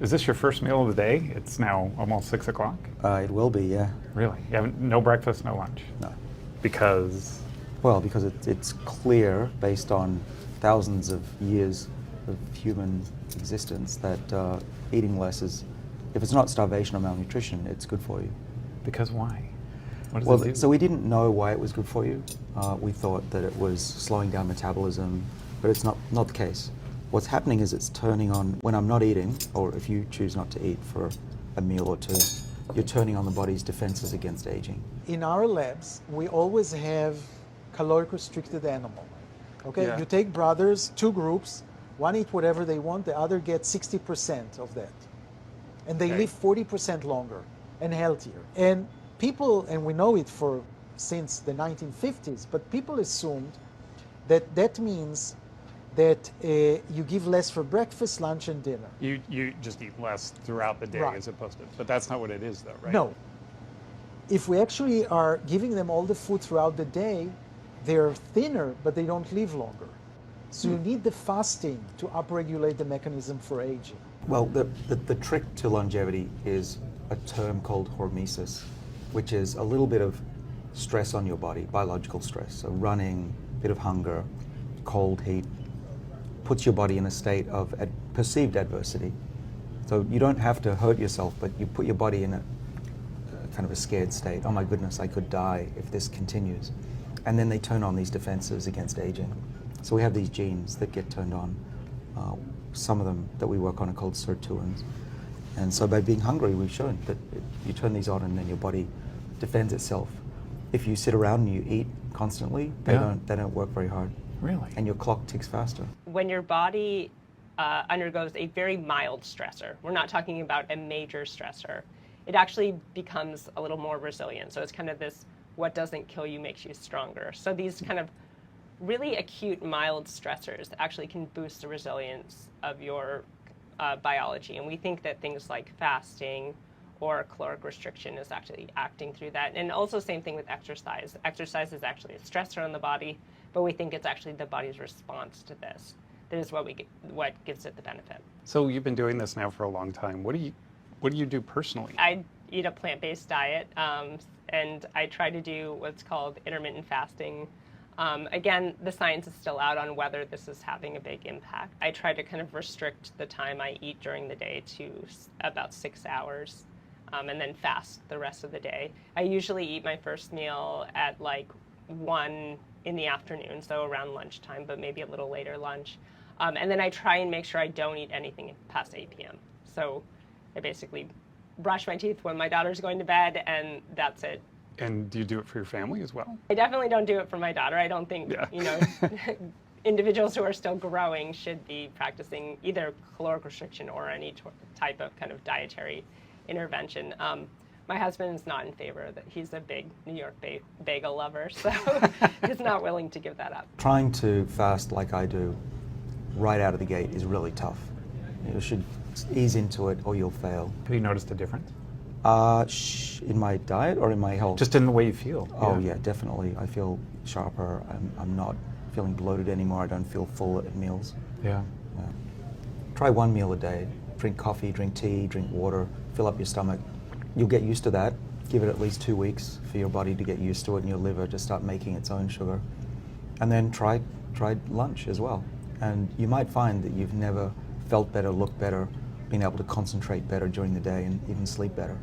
Is this your first meal of the day? It's now almost 6 o'clock. It will be, yeah. Really? You haven't, no breakfast, no lunch? No. Because? Well, because it's clear, based on thousands of years of human existence, that eating less is, if it's not starvation or malnutrition, it's good for you. Because why? What does Well, it do? so we didn't know why it was good for you. We thought that it was slowing down metabolism, but it's not the case. What's happening is it's turning on, when I'm not eating, or if you choose not to eat for a meal or two, you're turning on the body's defenses against aging. In our labs, we always have caloric restricted animal. Okay, Yeah. you take brothers, two groups, one eat whatever they want, the other gets 60% of that. And they Okay. live 40% longer and healthier. And people, and we know it since the 1950s, but people assumed that that means that you give less for breakfast, lunch, and dinner. You just eat less throughout the day Right. as opposed to, but that's not what it is though, right? No. If we actually are giving them all the food throughout the day, they're thinner, but they don't live longer. So you need the fasting to upregulate the mechanism for aging. Well, the trick to longevity is a term called hormesis, which is a little bit of stress on your body, biological stress. So running, bit of hunger, cold, heat, puts your body in a state of perceived adversity. So you don't have to hurt yourself, but you put your body in a kind of a scared state. Oh my goodness, I could die if this continues. And then they turn on these defenses against aging. So we have these genes that get turned on. Some of them that we work on are called sirtuins. And so by being hungry, we've shown that you turn these on and then your body defends itself. If you sit around and you eat constantly, they don't work very hard. Really? And your clock ticks faster. When your body undergoes a very mild stressor, we're not talking about a major stressor, it actually becomes a little more resilient. So it's kind of this, what doesn't kill you makes you stronger. So these kind of really acute mild stressors actually can boost the resilience of your biology. And we think that things like fasting or caloric restriction is actually acting through that. And also same thing with exercise. Exercise is actually a stressor on the body, but we think it's actually the body's response to this that is what gives it the benefit. So you've been doing this now for a long time. What do you do personally? I eat a plant-based diet, and I try to do what's called intermittent fasting. Again, the science is still out on whether this is having a big impact. I try to kind of restrict the time I eat during the day to about 6 hours, and then fast the rest of the day. I usually eat my first meal at like 1 in the afternoon, so around lunchtime, but maybe a little later lunch. And then I try and make sure I don't eat anything past 8 p.m. So I basically brush my teeth when my daughter's going to bed, and that's it. And do you do it for your family as well? I definitely don't do it for my daughter. I don't think, individuals who are still growing should be practicing either caloric restriction or any type of kind of dietary intervention. My husband is not in favor of that. He's a big New York bagel lover, so he's not willing to give that up. Trying to fast like I do right out of the gate is really tough. You should ease into it or you'll fail. Have you noticed a difference? In my diet or in my health? Just in the way you feel. Oh yeah, definitely. I feel sharper. I'm not feeling bloated anymore. I don't feel full at meals. Yeah. Try 1 meal a day. Drink coffee, drink tea, drink water, fill up your stomach. You'll get used to that. Give it at least 2 weeks for your body to get used to it and your liver to start making its own sugar. And then try lunch as well. And you might find that you've never felt better, looked better, been able to concentrate better during the day and even sleep better.